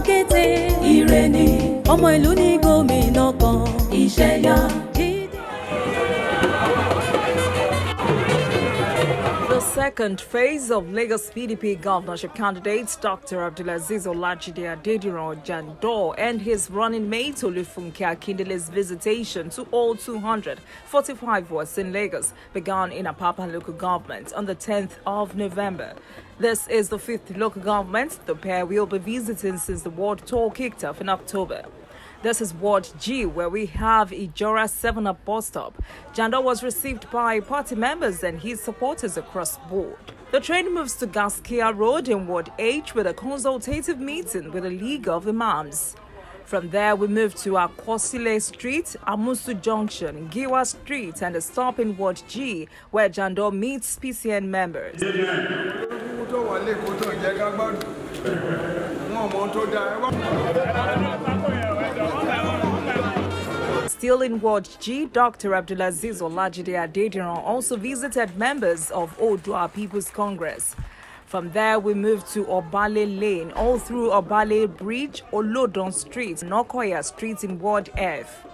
kété ire ni ọmọ ìlú ní gómìnà kan iṣẹ́ yá. The second phase of Lagos PDP governorship candidates Dr. Abdulaziz Olajide Adediran Jandor and his running mate Olufunke Akindele's visitation to all 245 wards in Lagos began in Apapa local government on the 10th of November. This is the fifth local government the pair will be visiting since the ward tour kicked off in October. This is Ward G, where we have Jandor'S 7-Up bus stop. Jandor was received by party members and his supporters across the board. The train moves to Gaskia Road in Ward H with a consultative meeting with the League of Imams. From there, we move to Akwosile Street, Amusu Junction, Giwa Street, and a stop in Ward G, where Jandor meets PCN members. Still in Ward G, Dr. Abdulaziz Olajide Adediran also visited members of Odua People's Congress. From there, we move to Obale Lane, all through Obale Bridge, Olodon Street, Onokoya Street in Ward F.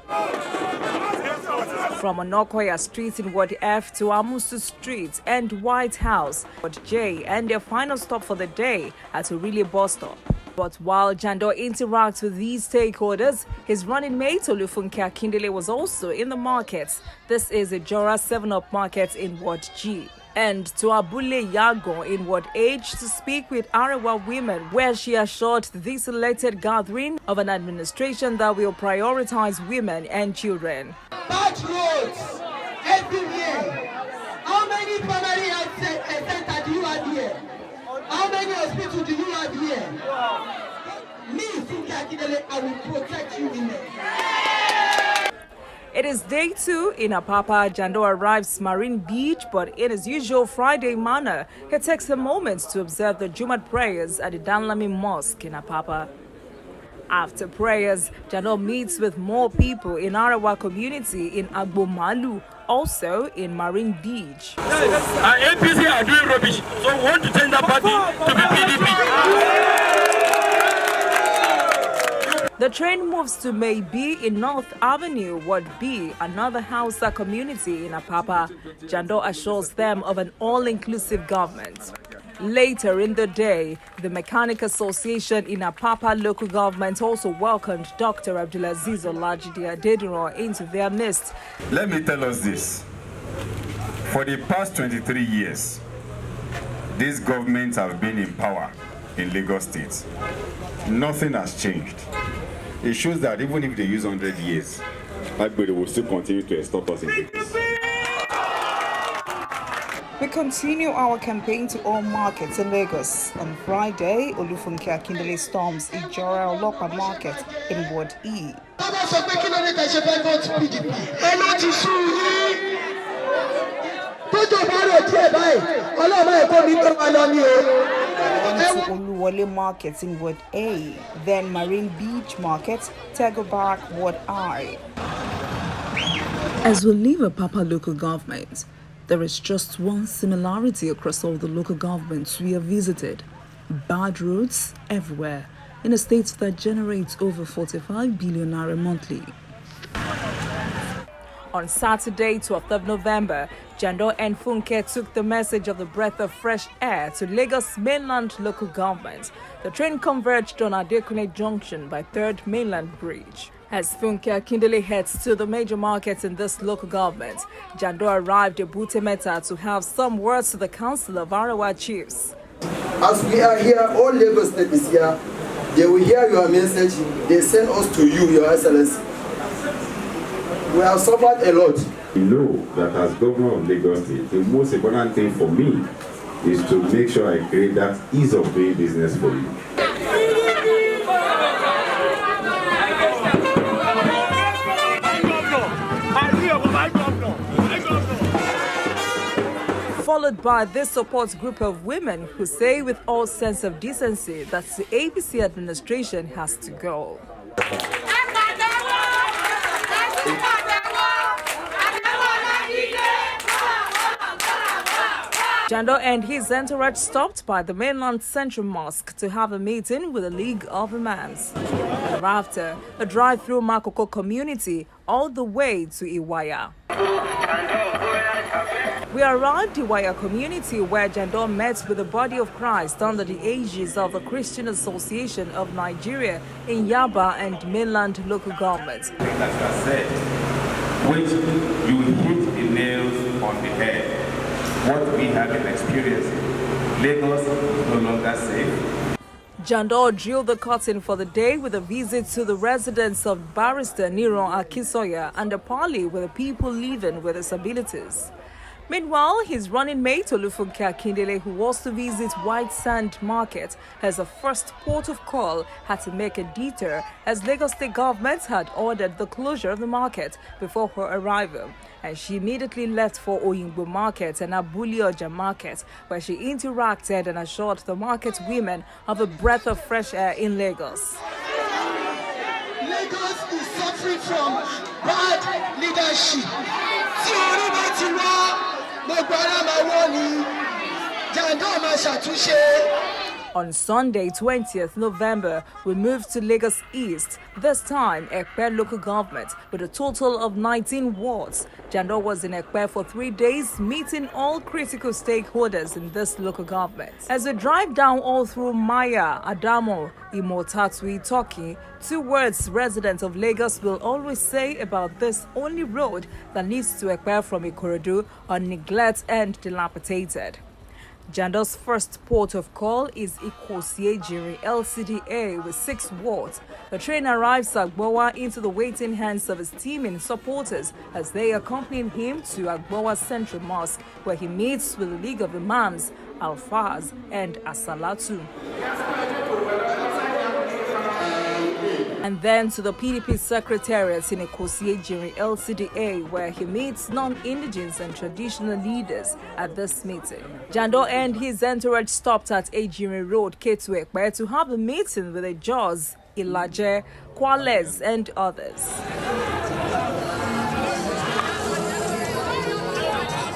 From Onokoya Street in Ward F to Amusu Street and White House, Ward J, and their final stop for the day at Orile bus stop. But while Jandor interacts with these stakeholders, his running mate Olufunke Akindele was also in the markets. This is a Jandor'S 7-Up market in Ward G. And to Abule Yago in Ward H to speak with Arewa women, where she assured this elected gathering of an administration that will prioritize women and children. Bad roads everywhere. How many primary health centers do you have here? How many hospitals do you have here? Me, I will protect you in there. It is day 2 in Apapa. Jandor arrives Marine Beach, but in his usual Friday manner, he takes a moment to observe the Jumat prayers at the Danlami Mosque in Apapa. After prayers, Jandor meets with more people in Arawa community in Agbomalu, also in Marine Beach. APC are doing rubbish, so we want to change that party to be PDP. The train moves to Maybe in North Avenue, Ward B, another Hausa community in Apapa. Jandor assures them of an all-inclusive government. Later in the day, the Mechanic Association in Apapa local government also welcomed Dr. Abdulaziz Olajide Adediran into their midst. Let me tell us this. For the past 23 years, these governments have been in power in Lagos State. Nothing has changed. It shows that even if they use 100 years, everybody will still continue to stop us in Lagos. We continue our campaign to all markets in Lagos. On Friday, Olufunke Akindele storms Ijora Olopa Market in Ward E. Oluwole Market in Ward A, then Marine Beach Market, Tego Barrack Ward I. As we leave Apapa local government, there is just one similarity across all the local governments we have visited. Bad roads everywhere in a state that generates over 45 billion naira monthly. On Saturday, 12th of November, Jandor and Funke took the message of the breath of fresh air to Lagos mainland local government. The train converged on Adekune Junction by 3rd Mainland Bridge. As Funke Akindele heads to the major markets in this local government, Jandor arrived at Butemeta to have some words to the Council of Arawa Chiefs. As we are here, all Lagos State is here. They will hear your message. They send us to you, Your Excellency. We have suffered a lot. You know that as governor of Lagos State, the most important thing for me is to make sure I create that ease of doing business for you. Followed by this support group of women who say with all sense of decency that the APC administration has to go. Jandor and his entourage stopped by the mainland Central Mosque to have a meeting with the League of Imams. Thereafter, a drive through Makoko community all the way to Iwaya. We arrived in Iwaya community where Jandor met with the body of Christ under the aegis of the Christian Association of Nigeria in Yaba and mainland local government. As I said, which you hit the nails on the head. What we have been experiencing, Lagos is no longer safe. Jandor drew the curtain for the day with a visit to the residence of Barrister Niron Akisoya and a parley with the people living with disabilities. Meanwhile, his running mate Olufunke Akindele, who was to visit White Sand Market as a first port of call, had to make a detour as Lagos State government had ordered the closure of the market before her arrival. And she immediately left for Oyingbo Market and Abuli Oja Market, where she interacted and assured the market women of a breath of fresh air in Lagos. Lagos is suffering from bad leadership. On Sunday, 20th November, we moved to Lagos East, this time Ekpe local government, with a total of 19 wards. Jandor was in Ekpe for 3 days, meeting all critical stakeholders in this local government. As we drive down all through Maya, Adamo, Imotatui, Toki, 2 words residents of Lagos will always say about this only road that leads to Ekpe from Ikorodu are neglect and dilapidated. Jandor's first port of call is Ikosiejiri LCDA with 6 wards. The train arrives at Agbowa into the waiting hands of his team and supporters as they accompany him to Agbowa Central Mosque, where he meets with the League of Imams, Al-Faz and Asalatu. And then to the PDP Secretariat in Ikosiejiri LCDA, where he meets non-indigenous and traditional leaders at this meeting. Jandor and his entourage stopped at Ejiri Road, Ketu-Ekpe, to have a meeting with the LAGOS, Ilaje, Kwales, and others.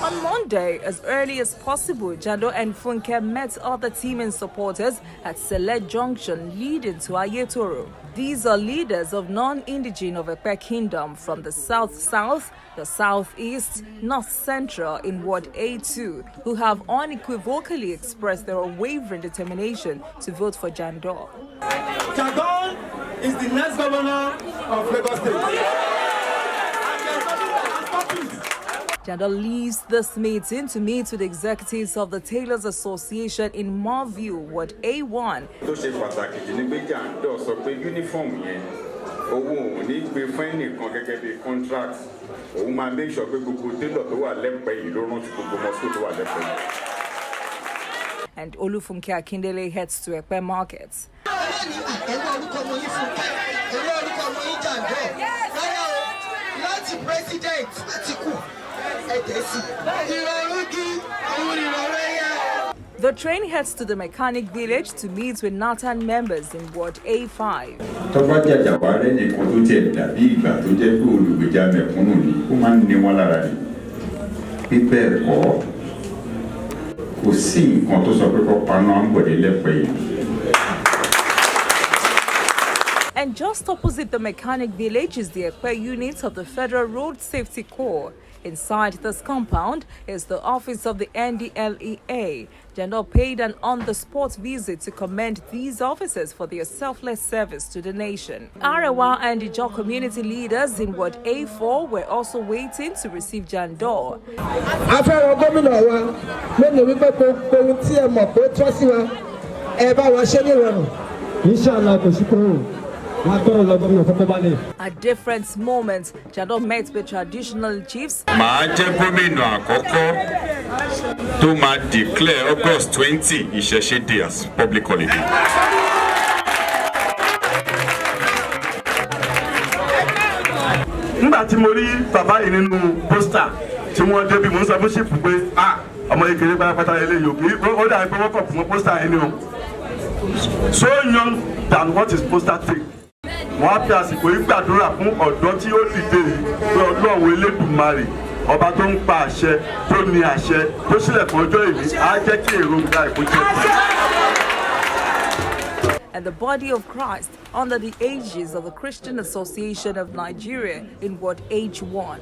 On Monday, as early as possible, Jandor and Funke met other team and supporters at Select Junction leading to Ayetoro. These are leaders of non-indigenous of Ekpe Kingdom from the South-South, the Southeast, North-Central in Ward A2, who have unequivocally expressed their unwavering determination to vote for Jandor. Jandor is the next governor of Lagos State. Jandor leaves this meeting to meet with executives of the Tailors Association in Marview, Ward A1. And Olufunke Akindele heads to Ekpe Markets. The train heads to the mechanic village to meet with Nathan members in Ward A5. And just opposite the mechanic village is the Ekpe unit of the Federal Road Safety Corps. Inside this compound is the office of the NDLEA. Jandor paid an on-the-spot visit to commend these officers for their selfless service to the nation. Arewa and Ijaw community leaders in Ward A4 were also waiting to receive Jandor. At different moments, Jandor met with traditional chiefs. To declare August 20 Isheshe Day as public holiday. Nígbà tí mo rí bàbá yìí nínú pósítà tí wọ́n débi mo ń sọ fún ṣìpù pé ọmọ ìkéré pátápátá eléyìí ò kí ó dà pé wọ́n kọ̀ fún pósítà ẹni o. So young than what is poster take. Wọ́n á fi àsìkò yìí gbàdúrà fún ọ̀dọ́ tí ó dìde pé Ọlọ́run Elédùmarè ọba tó ń pa àṣẹ tó ní àṣẹ tó sílẹ̀ fún ọjọ́ ìbí á jẹ́ kí èròǹgbà ìkójẹ́. And the body of Christ under the aegis of the Christian Association of Nigeria in Ward H1.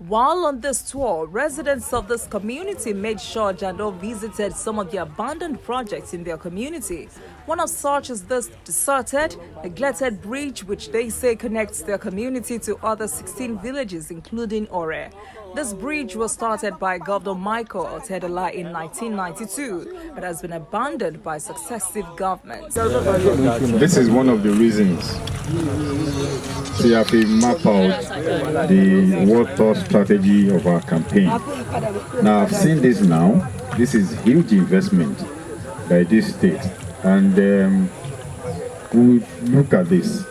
While on this tour, residents of this community made sure Jandor visited some of the abandoned projects in their community. One of such is this deserted, neglected bridge which they say connects their community to other 16 villages including Ore. This bridge was started by Governor Michael Otedola in 1992 but has been abandoned by successive governments. This is one of the reasons we have to map out the water strategy of our campaign. Now I've seen this now. This is huge investment by this state, and we look at this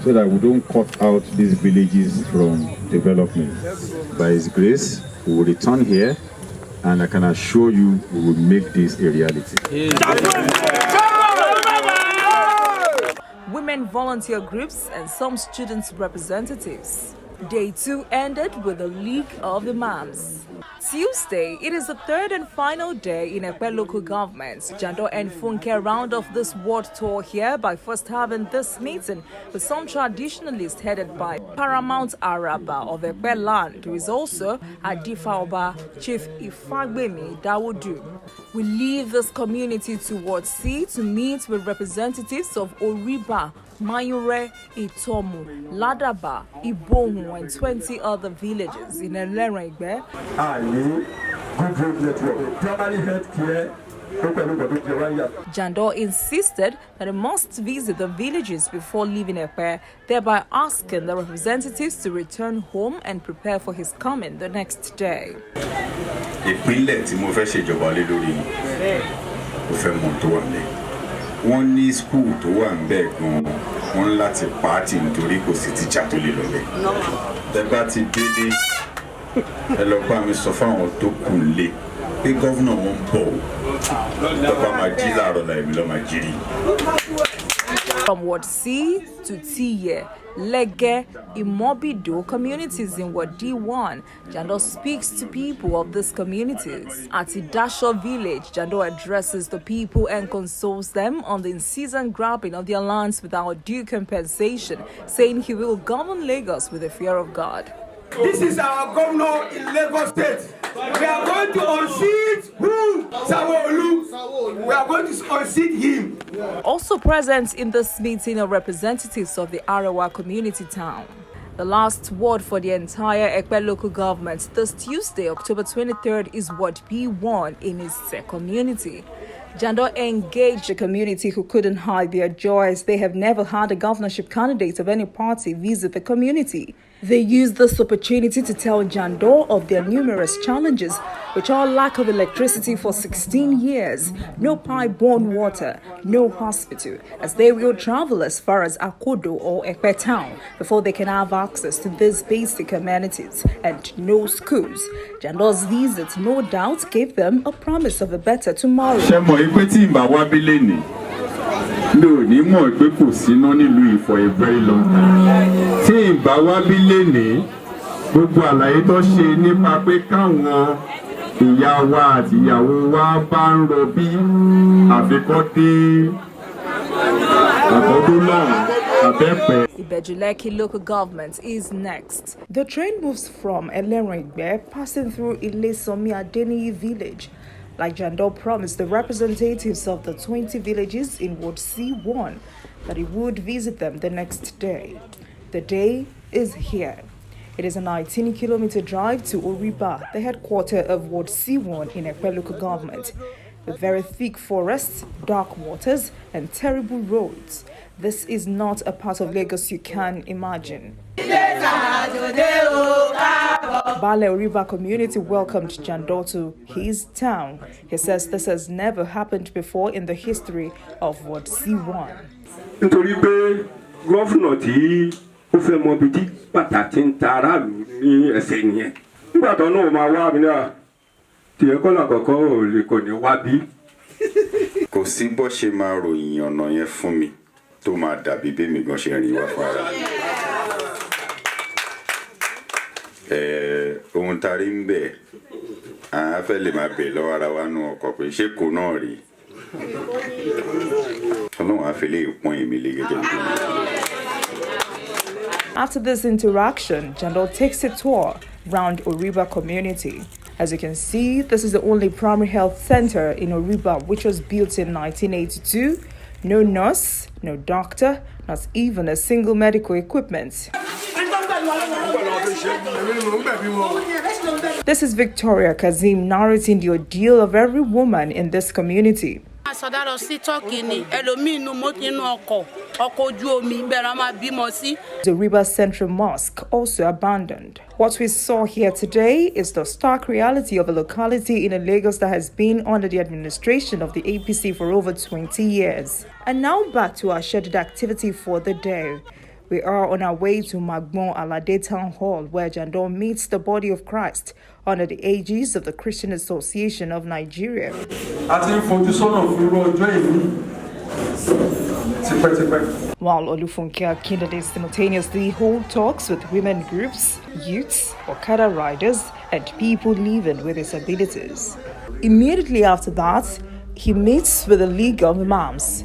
so that we don't cut out these villages from development. By His grace, we will return here, and I can assure you we will make this a reality. Women volunteer groups and some students representatives. Day 2 ended with the League of Imams. Tuesday, it is the third and final day in Ekpe local government. Jandor and Funke round off this ward tour here by first having this meeting with some traditionalists headed by Paramount Araba of Ekpe land, who is also Adifa Oba Chief Ifagbemi Dawodu. We leave this community towards C to meet with representatives of Oriba, Mayure, Itomu, Ladaba, Ibohu, and 20 other villages in Eleregbe. Good road network, primary health care. Jandor insisted that they must visit the villages before leaving Ekpe, thereby asking the representatives to return home and prepare for his coming the next day. Wọ́n ní school tó wà ńbẹ̀ gan wọ́n láti pàtì nítorí kò sí teacher tó lè lọ bẹ̀. Tẹ́ bá ti délé ẹ lọ bá mi sọ fáwọn tó kù lé pé gọ́vnà wọn ń bọ̀ lọ́ba máa jí láàárọ̀ láìmí lọ́ máa jí rí. From Ward C to Tiye, Lege, Imobido communities in Ward D1, Jandor speaks to people of these communities. At Idasho village, Jandor addresses the people and consoles them on the incessant grabbing of their lands without due compensation, saying he will govern Lagos with the fear of God. This is our governor in Lagos State. We are going to unseat who? Sanwo-Olu. We are going to unseat him. Also present in this meeting are representatives of the Arawa community town. The last ward for the entire Ekpe local government this Tuesday, October 23rd, is Ward B1 in its community. Jandor engaged the community who couldn't hide their joy as they have never had a governorship candidate of any party visit the community. They used this opportunity to tell Jandor of their numerous challenges, which are lack of electricity for 16 years, no pipe-borne water, no hospital, as they will travel as far as Akodo or Ekpe town before they can have access to these basic amenities, and no schools. Jandor's visit no doubt gave them a promise of a better tomorrow. No, ní mọ̀ pé kò síná nílùú yìí for a very long time. Tí ìbá wá bí lénìí, gbogbo àlàyé tó ṣe nípa pé káwọn ìyá wa àti ìyàwó wa bá ń rọbí àfikọ́ dé àkọ́dún náà àbẹ́pẹ́. Ibejuleki local government is next. The train moves from Eleregbe, passing through Ilesomi Adeniyi village. Like Jandor promised the representatives of the 20 villages in Ward C1 that he would visit them the next day. The day is here. It is a 19-kilometer drive to Oriba, the headquarters of Ward C1 in Ekpe local government, with very thick forests, dark waters, and terrible roads. This is not a part of Lagos you can imagine. Bale Oriba community welcomed Jandor to his town. He says this has never happened before in the history of Ward C1. Nítorí pé gọ́fúnà tí ó fẹ́ mọ ibi tí pàtàkì ń ta aráàlú ní ẹsẹ̀ nìyẹn. Nígbà tó náà máa wá mi náà, tìyẹ́ kọ́ làkọ́kọ́ ò lè kò ní wá bí. Kò sí bó ṣe máa ròyìn ọ̀nà yẹn fún mi tó máa dàbí bí mi gan ṣe rìn wá fún ara mi. ohun tá a rí ń bẹ̀ a fẹ́ lè máa bẹ̀ lọ́wọ́ ara wa nù ọkọ̀ pé ṣé kò náà rí ọlọ́run á fi lè pọ́n èmi lé gẹ́gẹ́ bí. After this interaction, Jandor takes a tour around Oriba community. As you can see, this is the only primary health center in Oriba, which was built in 1982. No nurse, no doctor, not even a single medical equipment. This is Victoria Kazim narrating the ordeal of every woman in this community. The River Central Mosque also abandoned. What we saw here today is the stark reality of a locality in Lagos that has been under the administration of the APC for over 20 years. And now back to our scheduled activity for the day. We are on our way to Magbon Alade Town Hall, where Jandor meets the body of Christ under the aegis of the Christian Association of Nigeria. While Olufunke Akindele simultaneously hold talks with women groups, youths, Okada riders, and people living with disabilities. Immediately after that, he meets with the League of Imams.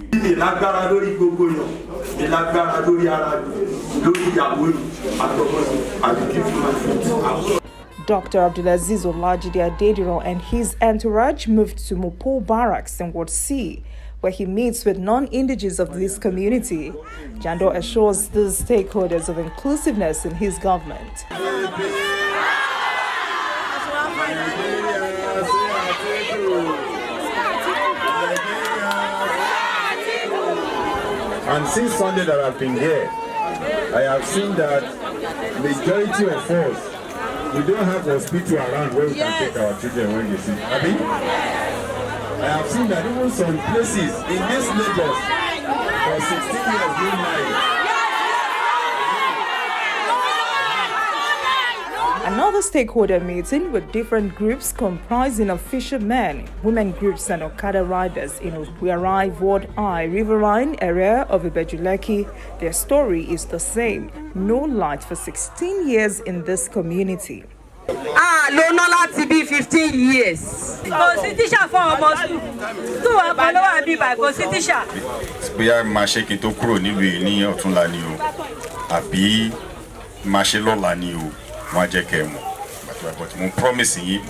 Dr. Abdulaziz Olajide Adediran and his entourage moved to Mopo Barracks in Ward C, where he meets with non-indigenous of this community. Jandor assures these stakeholders of inclusiveness in his government. And since Sunday that I've been here, I have seen that majority of us, we don't have hospital around where we can take our children when they sick. I have seen that even some places in this Lagos for 16 years being married. Another stakeholder meeting with different groups comprising of fishermen, women groups and Okada riders in Obuarai, Ward I, Riverine area of Ibejuleki. Their story is the same. No light for 16 years in this community. No not to be 15 years. Constitution for almost 2 by Constitution. We are mashing to grow ni ọ̀túnla ni o. Àbí mashe lọ́la ni o. But I'm promising you,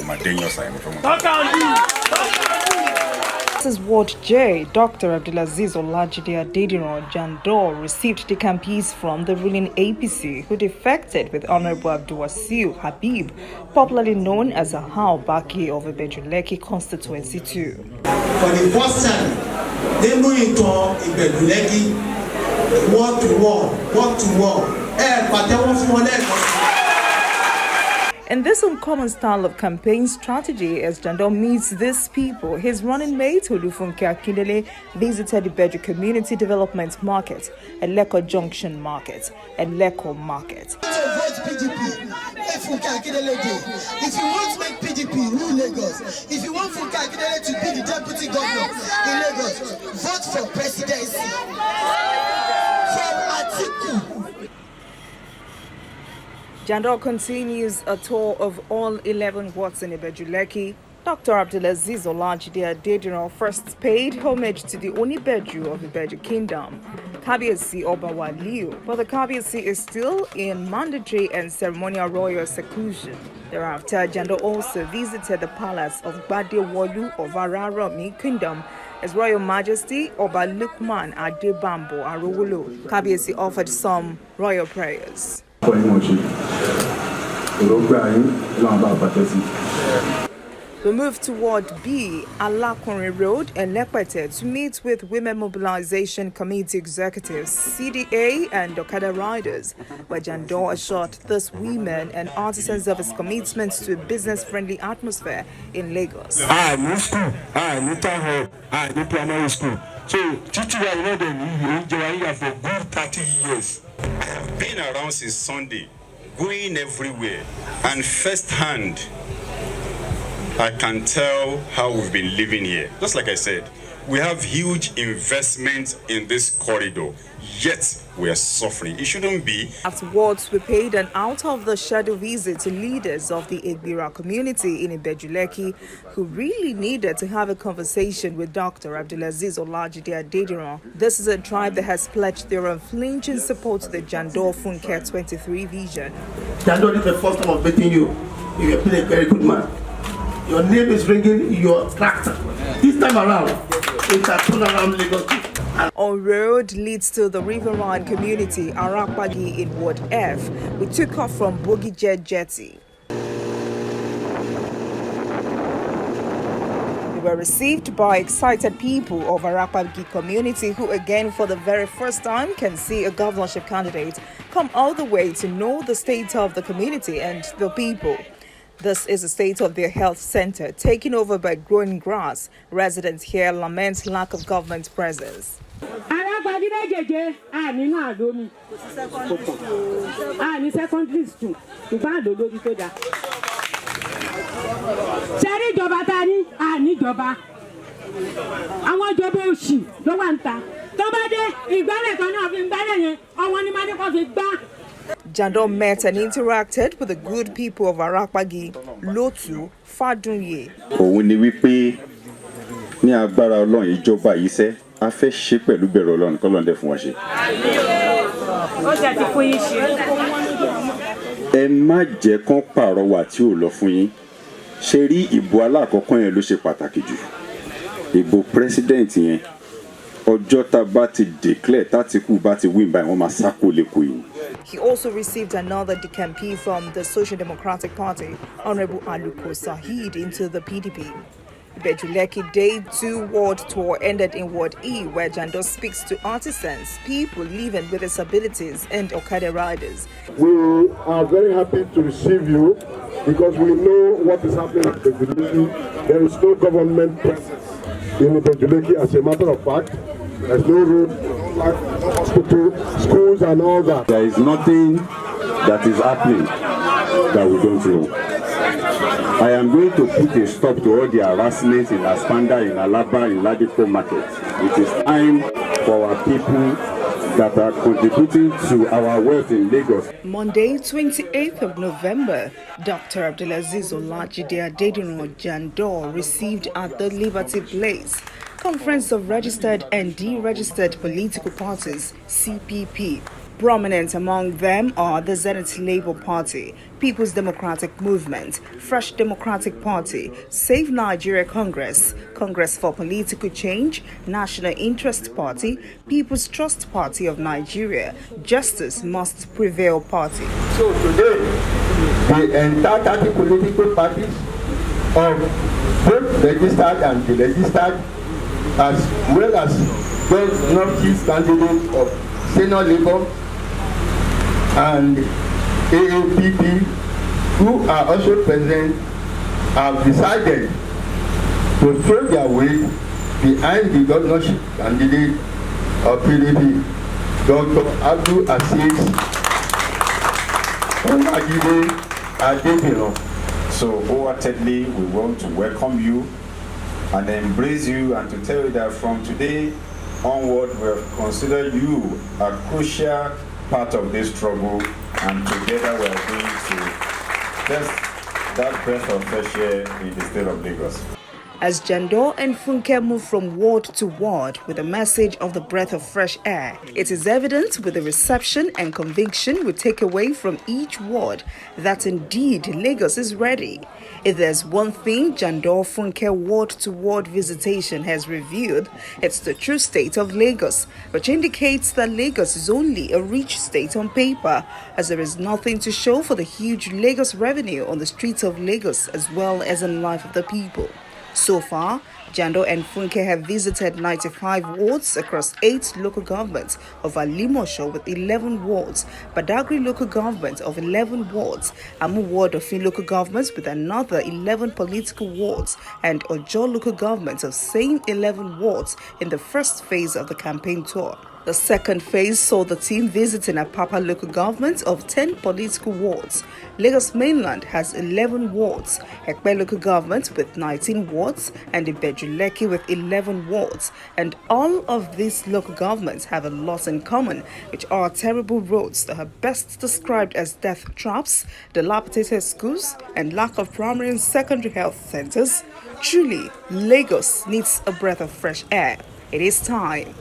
This is Ward J. Dr. Abdulaziz Olajide Adediran Jandor received the campees from the ruling APC, who defected with Honorable Abdulwasiu Habib, popularly known as Ahau Baki of Ibejuleki constituency 2. For the first time, they moved into Ibejuleki, word to word. In this uncommon style of campaign strategy, as Jandor meets these people, his running mate Olufunke Akindele visited the Beju Community Development Market, Eleko Junction Market, and Leko Market. Vote PDP. If you want to make PDP rule Lagos, if you want Funke Akindele to be the deputy governor in Lagos, vote for presidency. From Atiku. Jandor continues a tour of all 11 wards in Ibejuleki. Dr. Abdulaziz Olajide Adediran first paid homage to the Onibeju of Ibeju Kingdom, Kabiyesi Oba Waliu, but the Kabiyesi is still in mandatory and ceremonial royal seclusion. Thereafter, Jandor also visited the palace of Gbadewolu of Araromi Kingdom as Royal Majesty Oba Lukman Adebambo Arowolo. Kabiyesi offered some royal prayers. We move toward B, Alakunrin Road and Lepete to meet with Women Mobilization Committee executives, CDA and Okada riders, where Jandor assured these women and artisans of his commitment to a business-friendly atmosphere in Lagos. I need school, I need town hall, I need primary school. So, teaching for good 30 years. I have been around since Sunday, going everywhere, and firsthand, I can tell how we've been living here. Just like I said, We have huge investment in this corridor, yet we are suffering. It shouldn't be. Afterwards, we paid an out-of-the-shadow visit to leaders of the Egbira community in Ibejuleki, who really needed to have a conversation with Dr. Abdulaziz Olajide Adediran. This is a tribe that has pledged their unflinching support to the Jandor 23 vision. Jandor is the first time of meeting you. You have been a very good man. Your name is ringing your tractor. This time around, it's a turnaround Lagos. On road leads to the riverine community, Arakpagi in Ward F. We took off from Bogi Jet Jetty. We were received by excited people of Arakpagi community who again for the very first time can see a governorship candidate come all the way to know the state of the community and the people. This is the state of their health center, taken over by growing grass. Residents here lament lack of government presence. Jandor met and interacted with the good people of Arakpagi, Lotu, Fadunye. Òun ni wípé ní agbára Ọlọ́run ìjọba yìí ṣe a fẹ́ ṣe pẹ̀lú bẹ̀rù Ọlọ́run k'Ọlọ́run dẹ̀ fún wa ṣe. Ẹ má jẹ́ kán pàrọwà tí ò lọ fún yín. Ṣé rí ìbò alákọ̀ọ́kọ́ yẹn ló ṣe pàtàkì jù. Ìbò president yẹn ọjọ́ tá bá ti declare tátìkù bá ti win by wọ́n máa sákò lẹ́kọ̀ọ́ yìí. He also received another decampee from the Social Democratic Party, Honorable Aluko Sahid, into the PDP. Ibejuleki Day 2 Ward Tour ended in Ward E, where Jandor speaks to artisans, people living with disabilities, and Okada riders. We are very happy to receive you because we know what is happening in Ibejuleki. There is no government presence in Ibejuleki, as a matter of fact. There's no road, no hospital, schools and all that. There is nothing that is happening that we don't know. I am going to put a stop to all the harassment in Aspanda, in Alaba, in Ladipo market. It is time for our people that are contributing to our wealth in Lagos. Monday, 28th of November, Dr. Abdulaziz Olajide Adediran Jandor received at the Liberty Place Conference of Registered and Deregistered Political Parties, CPP. Prominent among them are the Zenith Labour Party, People's Democratic Movement, Fresh Democratic Party, Save Nigeria Congress, Congress for Political Change, National Interest Party, People's Trust Party of Nigeria, Justice Must Prevail Party. So today, the entire 30 political parties of both registered and deregistered, as well as those Northeast candidates of Senate Labour and AAPP, who are also present, have decided to throw their weight behind the governorship candidate of PDP, Dr. Abdul Aziz Olajide Adediran. So wholeheartedly, we want to welcome you and embrace you and to tell you that from today onward, we have considered you a crucial part of this struggle, and together we are going to test that breath of fresh air in the state of Lagos. As Jandor and Funke move from ward to ward with a message of the breath of fresh air, it is evident with the reception and conviction we take away from each ward that indeed Lagos is ready. If there's one thing Jandor Funke ward to ward visitation has revealed, it's the true state of Lagos, which indicates that Lagos is only a rich state on paper, as there is nothing to show for the huge Lagos revenue on the streets of Lagos as well as in life of the people. So far, Jandor and Funke have visited 95 wards across 8 local governments of Alimosho with 11 wards, Badagry local government of 11 wards, Amu ward of Fin local governments with another 11 political wards, and Ojo local government of same 11 wards in the first phase of the campaign tour. The second phase saw the team visiting Apapa local government of 10 political wards. Lagos mainland has 11 wards, Ekpe local government with 19 wards, and Ibejuleki with 11 wards. And all of these local governments have a lot in common, which are terrible roads that are best described as death traps, dilapidated schools, and lack of primary and secondary health centers. Truly, Lagos needs a breath of fresh air. It is time.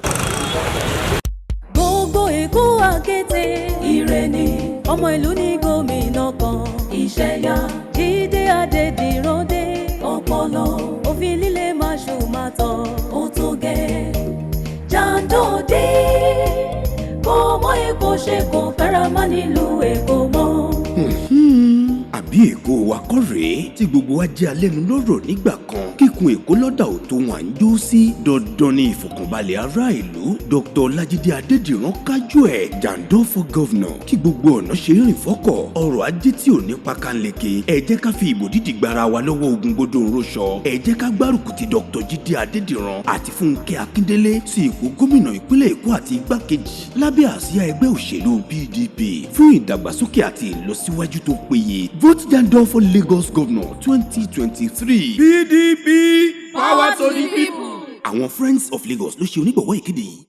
Gbogbo Èkó àkété ire ni ọmọ ìlú ní gómìnà kan ìṣẹ̀yà Jídé Adédìran ọpọlọ òfin líle máṣu mátọ ó tó gẹ́ Jandor'S dé kó mọ Èkó ṣe kó fẹ́ra má nílùú Èkó mọ́. Àbí Èkó wa kọ́ rèé tí gbogbo wa jẹ́ alẹ́nu lọ́rọ̀ nígbà kan kíkun Èkó lọ́dà ò tó wọn à ń jó sí dandan ní ìfọ̀kànbalẹ̀ ará ìlú. Dr. Lájídé Adédìran kájú ẹ̀ Jandor'S for governor kí gbogbo ọ̀nà ṣe rìn fọ́kọ̀ ọrọ̀ ajé tí ò ní pakanleke. Ẹ jẹ́ ká fi ìbò dídì gbara wa lọ́wọ́ ogun gbódò ńrọ́ṣọ. Ẹ jẹ́ ká gbárùkù ti Dr. Jídé Adédìran àti Fúnkẹ́ Akíndélé sí ipò gómìnà ìpínlẹ̀ Èkó àti igbákejì lábẹ́ àsíá ẹgbẹ́ òṣèlú PDP fún ìdàgbàsókè àti ìlọsíwájú tó péye. Vote Jandor'S for Lagos Governor 2023. PDP power to the people. Àwọn Friends of Lagos ló ṣe onígbọ̀wọ́ ìkéde yìí.